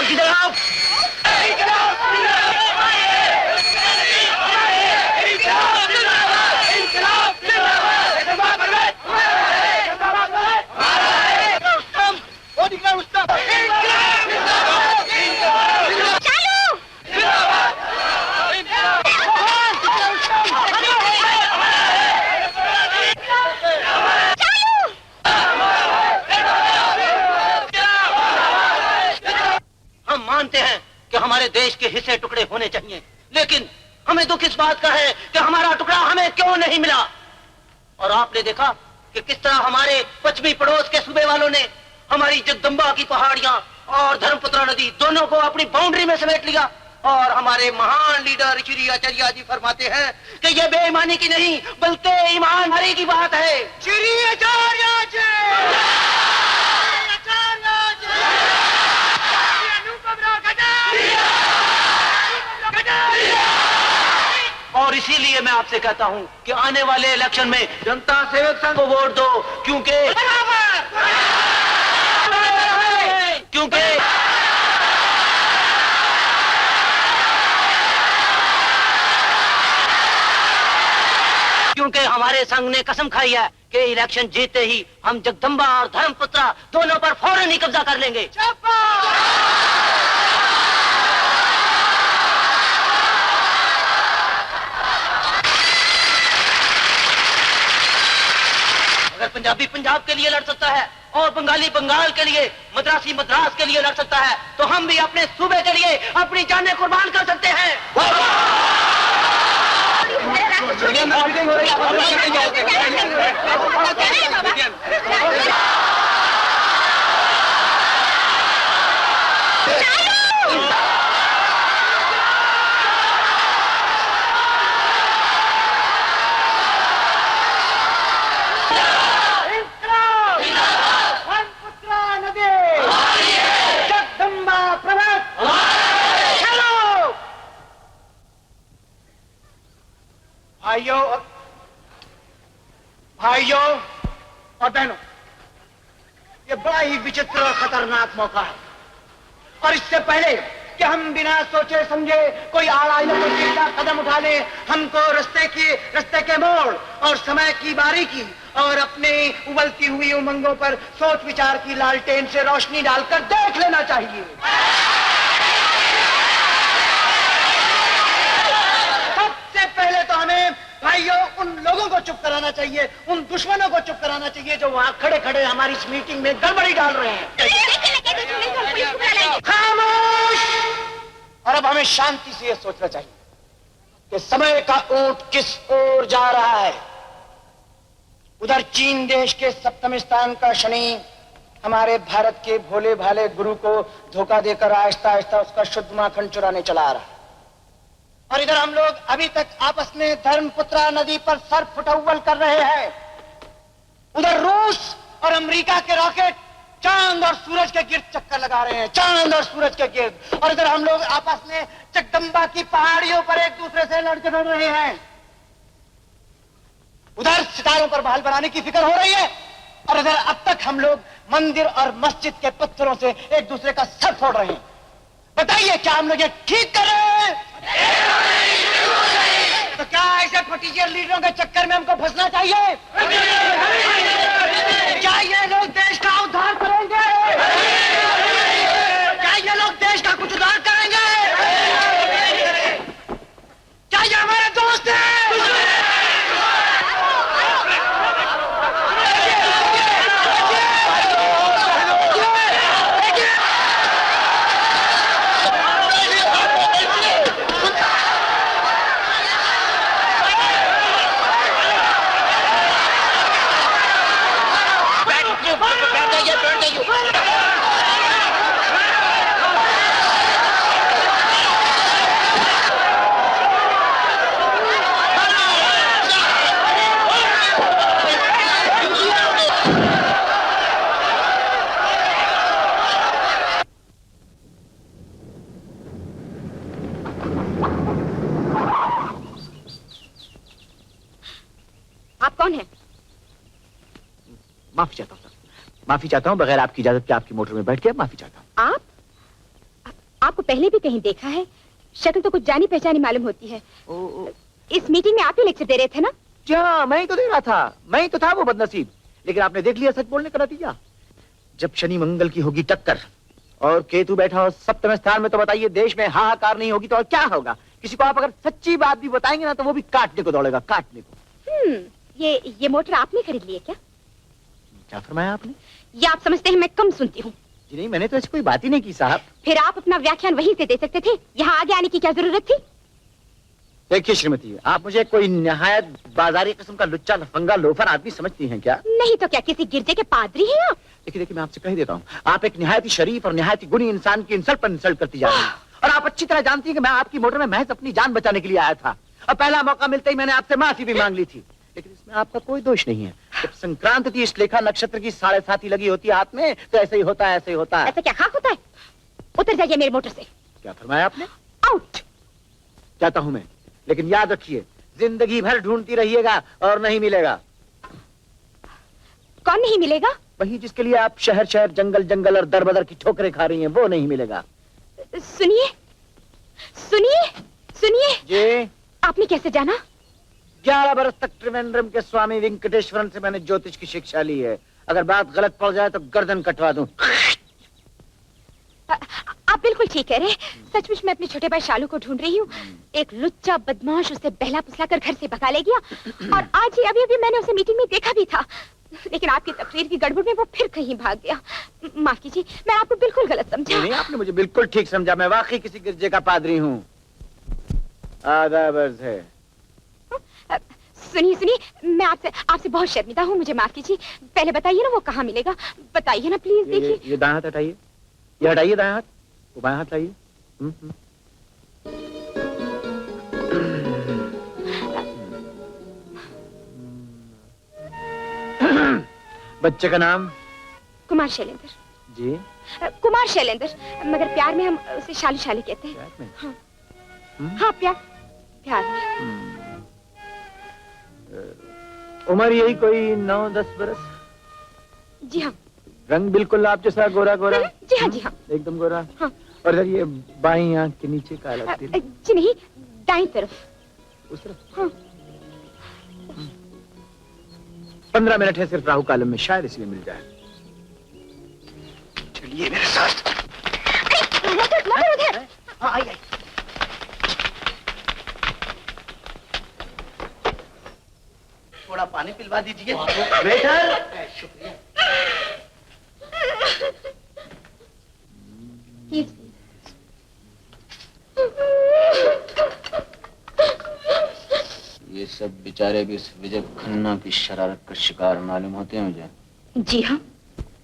इंकलाब जिंदाबाद। हम मानते हैं कि हमारे देश के हिस्से टुकड़े होने चाहिए, लेकिन हमें दुख इस बात का है कि हमारा टुकड़ा हमें क्यों नहीं मिला। और आपने देखा कि किस तरह हमारे पश्चिमी पड़ोस के सूबे वालों ने हमारी जगदम्बा की पहाड़ियां और धर्मपुत्रा नदी दोनों को अपनी बाउंड्री में समेट लिया। और हमारे महान लीडर श्री आचार्य जी फरमाते हैं कि यह बेईमानी की नहीं बल्कि ईमानदारी की बात है। श्री आचार्य जी, और इसीलिए मैं आपसे कहता हूं कि आने वाले इलेक्शन में जनता सेवक संघ को वोट दो, क्योंकि क्योंकि हमारे संघ ने कसम खाई है कि इलेक्शन जीते ही हम जगदम्बा और धर्मपुत्रा दोनों पर फौरन ही कब्जा कर लेंगे। अगर पंजाबी पंजाब के लिए लड़ सकता है और बंगाली बंगाल के लिए, मद्रासी मद्रास के लिए लड़ सकता है, तो हम भी अपने सूबे के लिए अपनी जानें कुर्बान कर सकते हैं। भाइयों और बहनों, ये बड़ा ही विचित्र और खतरनाक मौका है, और इससे पहले कि हम बिना सोचे समझे कोई आड़ा या कोई चिंता कदम उठा ले, हमको रस्ते के मोड़ और समय की बारीकी और अपने उबलती हुई उमंगों पर सोच विचार की लालटेन से रोशनी डालकर देख लेना चाहिए। सबसे पहले तो हमें भाइयों उन लोगों को चुप कराना चाहिए, उन दुश्मनों को चुप कराना चाहिए जो वहां खड़े खड़े हमारी इस मीटिंग में गड़बड़ी डाल रहे हैं। खामोश! और अब हमें शांति से यह सोचना चाहिए कि समय का ऊंट किस ओर जा रहा है। उधर चीन देश के सप्तम स्थान का शनि हमारे भारत के भोले भाले गुरु को धोखा देकर आहिस्ता आहिस्ता उसका शुद्ध माखन चुराने चला आ रहा है, और इधर हम लोग अभी तक आपस में धर्मपुत्रा नदी पर सर फुटअव्वल कर रहे हैं। उधर रूस और अमेरिका के रॉकेट चांद और सूरज के गिर्द चक्कर लगा रहे हैं, चांद और सूरज के गिर्द, और इधर हम लोग आपस में जगदम्बा की पहाड़ियों पर एक दूसरे से लड़ झगड़ रहे हैं। उधर सितारों पर महल बनाने की फिक्र हो रही है, और इधर अब तक हम लोग मंदिर और मस्जिद के पत्थरों से एक दूसरे का सर फोड़ रहे हैं। बताइए, क्या हम लोग ये ठीक कर रहे हैं? तो क्या ऐसे फटीचर लीडरों के चक्कर में हमको फंसना चाहिए? क्या ये लोग देश का उद्धार करेंगे? क्या ये लोग देश का कुछ उद्धार करेंगे? क्या ये हमारे दोस्त हैं? माफी चाहता हूँ, बगैर आपकी इजाजत के आपकी मोटर में बैठ के माफी चाहता हूँ। आप आपको पहले भी कहीं देखा है, शक्ल तो कुछ जानी पहचानी मालूम होती है। इस मीटिंग में आप ही लेक्चर दे रहे थे ना? जी हाँ, मैं ही तो दे रहा था, मैं ही तो था वो बदनसीब। लेकिन आपने देख लिया सच बोलने का नतीजा। जब शनि मंगल की होगी टक्कर और केतु बैठा हो सप्तम स्थान में, तो बताइए देश में हाहाकार नहीं होगी तो और क्या होगा? किसी को आप अगर सच्ची बात भी बताएंगे ना, तो वो भी काटने को दौड़ेगा, काटने को। ये मोटर आपने खरीद ली है क्या? क्या फरमाया आपने? ये आप समझते हैं मैं कम सुनती हूँ? जी नहीं, मैंने तो ऐसी कोई बात ही नहीं की साहब। फिर आप अपना व्याख्यान वहीं से दे सकते थे, यहाँ आगे आने की क्या जरूरत थी? देखिए श्रीमती, आप मुझे कोई निहायत बाजारी किस्म का लुच्चा लफंगा लोफर आदमी समझती हैं क्या? नहीं तो क्या किसी गिरजे के पादरी हैं आप? देखिए मैं आपसे कह देता हूँ, आप एक निहायत ही शरीफ और निहायत ही गुणी इंसान की इंसल्ट पर इंसल्ट करती जा रही हैं। और आप अच्छी तरह जानती हैं कि मैं आपकी मोटर में महज अपनी जान बचाने के लिए आया था, और पहला मौका मिलते ही मैंने आपसे माफी भी मांग ली थी। लेकिन इसमें आपका कोई दोष नहीं है। जब संक्रांत थी, इस लेखा नक्षत्र की 7.5 लगी होती है हाथ में, तो ऐसे ही होता है, ऐसे ही होता है। ऐसा क्या खाक होता है? उतर जाइए मेरी मोटर से। क्या फरमाया आपने? आउट। जाता हूं मैं, लेकिन याद रखिए जिंदगी भर ढूंढती रहिएगा और नहीं मिलेगा। कौन नहीं मिलेगा? वही जिसके लिए आप शहर शहर जंगल जंगल और दर बदर की ठोकरें खा रही हैं, वो नहीं मिलेगा। सुनिए सुनिए सुनिए। जी? आपने कैसे जाना? 11 बरस तक त्रिवेंद्रम के स्वामी वेंकटेश्वरन से मैंने ज्योतिष की शिक्षा ली है। अगर बात गलत पड़ जाए तो गर्दन कटवा दूं। आप बिल्कुल ठीक कह रहे हैं। सचमुच मैं अपने छोटे भाई शालू को ढूंढ रही हूँ। एक लुच्चा बदमाश उसे बहला फुसला कर घर से भगा ले गया, और आज ही अभी मैंने उसे मीटिंग में देखा भी था। लेकिन आपकी तकरीर की गड़बड़ में वो फिर कहीं भाग गया। माफ कीजिए, मैं आपको बिल्कुल गलत समझा। नहीं, आपने मुझे बिल्कुल ठीक समझा। मैं वाकई किसी गिरजे का पादरी हूँ। आदाब अर्ज़ है। सुनिए सुनिए, मैं आपसे बहुत शर्मिंदा हूँ, मुझे माफ कीजिए। पहले बताइए ना वो कहाँ मिलेगा, बताइए ना प्लीज। देखिए ये दाएं हाथ हटाइए, ये हटाइए दाएं हाथ, वो बाएं हाथ लाइए। बच्चे का नाम? कुमार शैलेंद्र। जी? कुमार शैलेंद्र, मगर प्यार में हम उसे शालू शालू कहते हैं। प्यार में? हाँ, हाँ प्यार में। उम्र यही कोई 9-10 बरस? जी हाँ। रंग बिल्कुल आप जैसा गोरा गोरा? जी हाँ जी हाँ, एकदम गोरा। हाँ। और इधर ये बाईं आंख के नीचे काला तिल? जी नहीं, दाईं तरफ। उस तरफ? हाँ। 15 मिनट है सिर्फ राहु कालम में, शायद इसलिए मिल जाए। चलिए मेरे साथ। मोटर उधर। हाँ, आई। थोड़ा पानी पिलवा दीजिए। वेटर। शुक्रिया। ये सब बेचारे भी इस विजय खन्ना की शरारत का शिकार मालूम होते हैं मुझे। जी हाँ,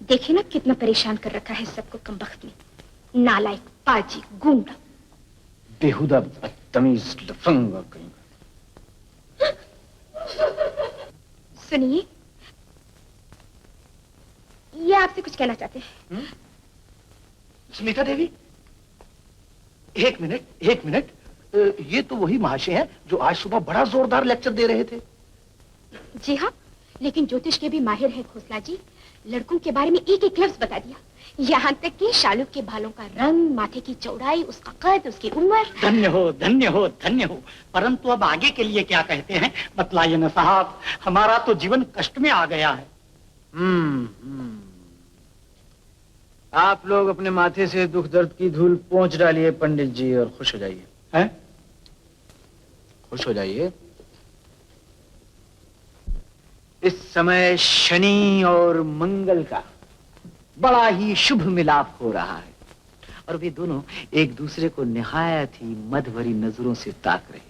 देखिए ना कितना परेशान कर रखा है सबको कमबख्त ने। नालायक, पाजी, गूंगा, बेहुदा, बदतमीज, लफंगा कहीं। सुनिए, ये आपसे कुछ कहना चाहते हैं। सुनीता देवी, एक मिनट। ये तो वही महाशय हैं जो आज सुबह बड़ा जोरदार लेक्चर दे रहे थे। जी हाँ, लेकिन ज्योतिष के भी माहिर है खोसला जी। लड़कों के बारे में एक एक लफ्ज बता दिया, यहाँ तक कि शालू के बालों का रंग, माथे की चौड़ाई, उसका कद, उसकी उम्र। धन्य हो। परंतु अब आगे के लिए क्या कहते हैं बतलाइए ना साहब, हमारा तो जीवन कष्ट में आ गया है। आप लोग अपने माथे से दुख दर्द की धूल पोंछ डालिए पंडित जी, और खुश हो जाइए। हैं? खुश हो जाइए। इस समय शनि और मंगल का बड़ा ही शुभ मिलाप हो रहा है, और वे दोनों एक दूसरे को निहायत ही मधभरी नजरों से ताक रहे।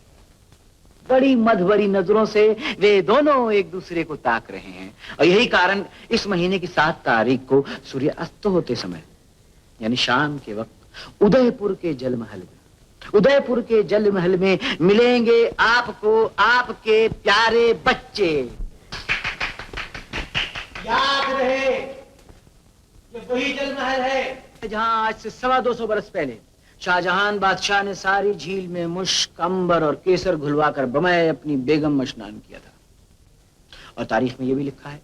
बड़ी मधभरी नजरों से वे दोनों एक दूसरे को ताक रहे हैं। और यही कारण इस महीने की 7 तारीख को सूर्य अस्त होते समय, यानी शाम के वक्त, उदयपुर के जल महल में मिलेंगे आपको आपके प्यारे बच्चे। याद रहे, ये वही जल महल है जहां आज से 225 बरस पहले शाहजहान बादशाह ने सारी झील में मुश्क, अंबर और केसर घुलवाकर बमय अपनी बेगम में स्नान किया था। और तारीख में यह भी लिखा है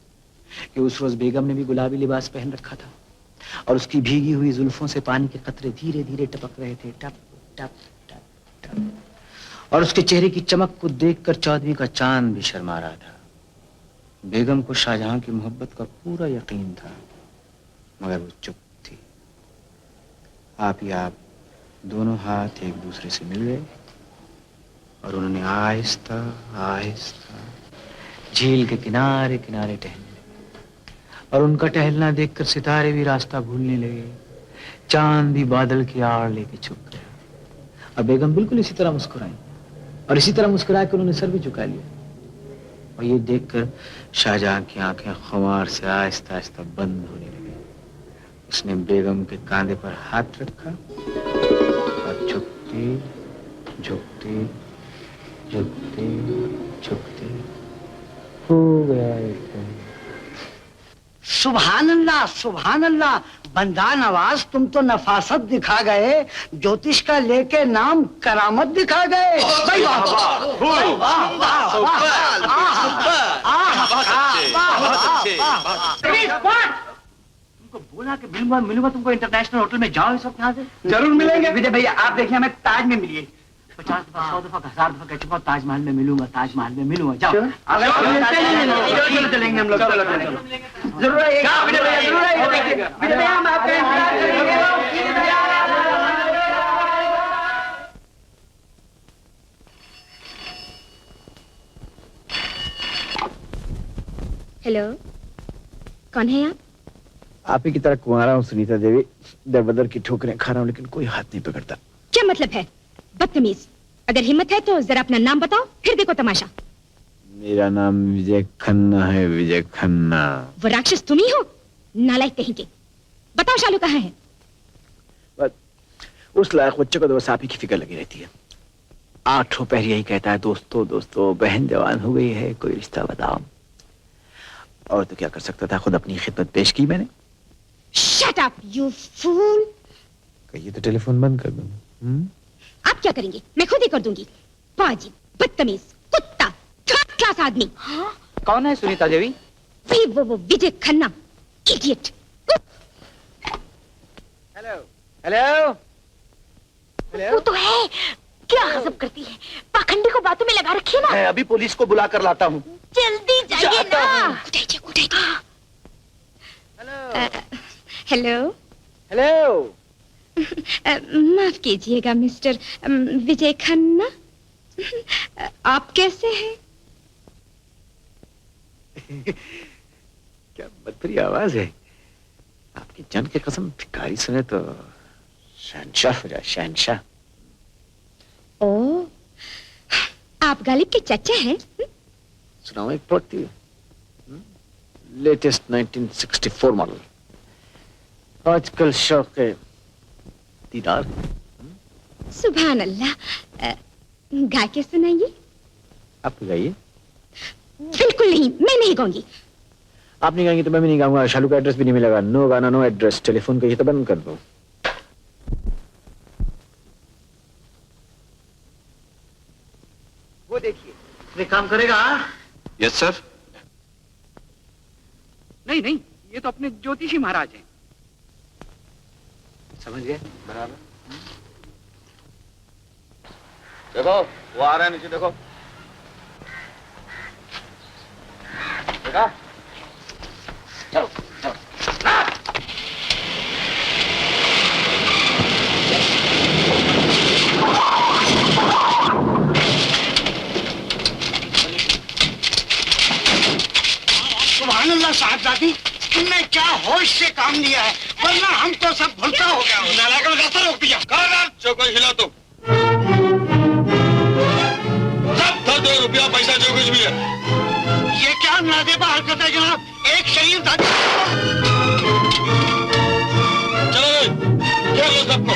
कि उस रोज बेगम ने भी गुलाबी लिबास पहन रखा था। और उसकी भीगी हुई जुल्फों से पानी के कतरे धीरे धीरे टपक रहे थे, टप टप टप टप। और उसके चेहरे की चमक को देखकर चौधरी का चांद भी शर्मा रहा था। बेगम को शाहजहां की मोहब्बत का पूरा यकीन था, मगर वो चुप थी। आप ही आप दोनों हाथ एक दूसरे से मिल गए और उन्होंने आहिस्ता आहिस्ता झील के किनारे किनारे टहलने लगे। और उनका टहलना देखकर सितारे भी रास्ता भूलने लगे, चांद भी बादल की आड़ लेके छुप गया। और बेगम बिल्कुल इसी तरह मुस्कुराई और इसी तरह मुस्कुरा कर उन्होंने सर भी झुका लिया। और ये देखकर शाहजहां की आंखें खुमार से आहिस्ता आहिस्ता बंद होने लगी। उसने बेगम के कांधे पर हाथ रखा और झुकते झुकते झुकते झुकते हो गया एकदम। सुभान अल्लाह, बंदा नवाज, तुम तो नफासत दिखा गए, ज्योतिष का लेके नाम करामत दिखा गए। भाई वाह वाह वाह वाह वाह। तुमको बोला कि मिलूंगा तुमको इंटरनेशनल होटल में, जाओ इस वक्त यहाँ से। जरूर मिलेंगे विजय भैया, आप देखिए हमें ताज में मिलिए। 50 दफा 100 दफा 1000 दफा कह चुका, ताजमहल में मिलूंगा, ताजमहल में मिलूंगा। जाओ चलो चलेंगे हम लोग, चलो चलेंगे, जरूर आइएगा विजय भैया, जरूर आइएगा विजय भैया, हम आपका इंतजार करेंगे। हेलो, कौन है आप? आप ही की तरह कुंवारा हूँ सुनीता देवी, दर बदर की ठोकरें खा रहा हूँ लेकिन कोई हाथ नहीं पकड़ता। क्या मतलब है? बदतमीज, अगर हिम्मत है तो जरा अपना नाम बताओ, फिर देखो तमाशा। मेरा नाम विजय खन्ना है, विजय खन्ना। वो राक्षस तुम ही हो, नालायक कहीं के। बताओ शालू कहाँ है? उस लायक बच्चे को तो बस आप ही की फिक्र लगी रहती है। आठों पहर यही कहता है, दोस्तों दोस्तों बहन जवान हो गई है, कोई रिश्ता बताओ। और तो क्या कर सकता था, खुद अपनी खिदमत पेश की मैंने। Shut up, you fool! कहिए तो टेलीफोन बंद कर दूं। आप क्या करेंगे? मैं खुद ही कर दूंगी। पाजी, बदतमीज, कुत्ता, थर्ड क्लास आदमी। हाँ? कौन है सुनीता देवी? वो विजय खन्ना, इडियट। Hello hello. वो तो है, क्या हजम करती है, पाखंडी को बातों में लगा रखी है ना। मैं अभी पुलिस को बुला कर लाता हूँ। जल्दी जाइए ना। Hello hello. माफ कीजिएगा मिस्टर विजय खन्ना, आप कैसे हैं? क्या मधुरी आवाज है आपकी, जान के कसम भिखारी सुने तो शहंशाह हो जाए, शहंशाह। ओ, आप गालिब के चचा हैं? सुनाओ एक पढ़ती, लेटेस्ट 1964 मॉडल, आजकल शौक है दीदार। सुभान अल्लाह, गा के सुनाइए। आप गाइए। बिल्कुल नहीं, मैं नहीं गाऊंगी। आप नहीं गाएंगे तो मैं भी नहीं गाऊंगा। शालू का एड्रेस भी नहीं मिलेगा। नो गाना नो एड्रेस। टेलीफोन कहिए तो बंद कर दो। वो देखिए, ये काम करेगा। Yes sir. नहीं, ये तो अपने ज्योतिषी महाराज हैं। समझ गए? बराबर। देखो वो आ रहा है नीचे, देखो देखा। चलो चलो। सुभान अल्लाह साहबजादी, तुमने क्या होश से काम लिया है, वरना हम तो सब भुलका हो गया। नालायक ने रास्ता रोक दिया। कहा जो कोई हिला तो सब धर दो, रुपया पैसा जो कुछ भी है। ये क्या नादेबा हरकत है जनाब, एक शरीर था। चलो क्या लो सबको।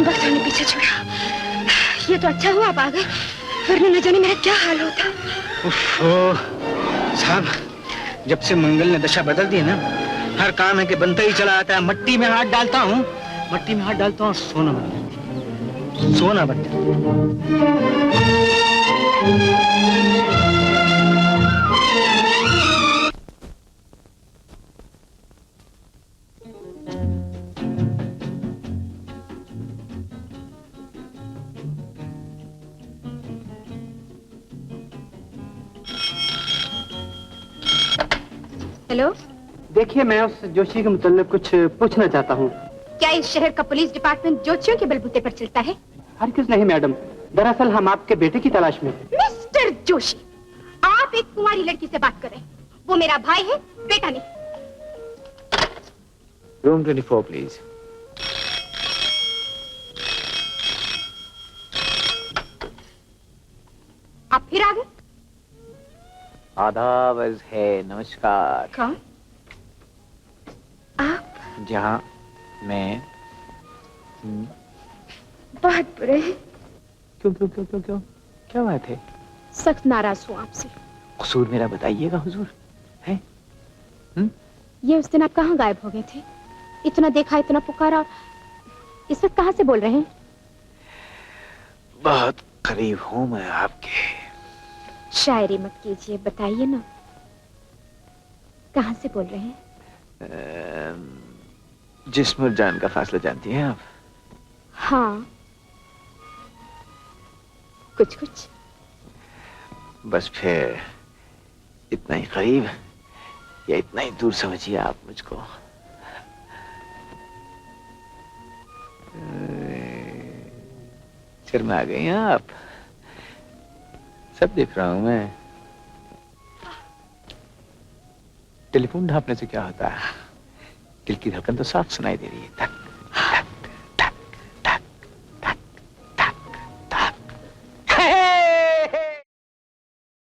कौन वक्त हमने पीछे छोड़ा। ये तो अच्छा हुआ आप आ गए, वरना न जाने मेरा क्या हाल होता। साहब, जब से मंगल ने दशा बदल दी ना, हर काम है कि बनता ही चला आता है। मट्टी में हाथ डालता हूँ, मट्टी में हाथ डालता हूँ, सोना बन जाती है, सोना बन जाती है। हेलो, देखिए, मैं उस जोशी के मुताल्लिक कुछ पूछना चाहता हूँ। क्या इस शहर का पुलिस डिपार्टमेंट जोशियों के बलबूते पर चलता है? हरगिज़ नहीं मैडम, दरअसल हम आपके बेटे की तलाश में हैं। मिस्टर जोशी, आप एक कुंवारी लड़की से बात कर रहे हैं। वो मेरा भाई है, बेटा नहीं। Room 24 please. आप फिर आ गए? आदाब है, नमस्कार। कौन? आप? जहाँ मैं बहुत बुरे हैं। क्यों क्यों क्यों क्यों क्यों क्या बात है? सख्त नाराज हूँ आपसे। कसूर मेरा बताइएगा हुजूर। है? ये उस दिन आप कहाँ गायब हो गए थे? इतना देखा, इतना पुकारा, इस वक्त कहाँ से बोल रहे हैं? बहुत करीब हूँ मैं आपके। शायरी मत कीजिए, बताइए ना, कहाँ से बोल रहे हैं? जिस्म और जान का फासला जानती हैं आप? हाँ, कुछ कुछ। बस फिर इतना ही करीब या इतना ही दूर समझिए आप मुझको। शर्मा गई हैं आप? सब देख रहा हूं मैं। टेलीफोन ढांपने से क्या होता है? दिल की धड़कन तो साफ सुनाई दे रही है।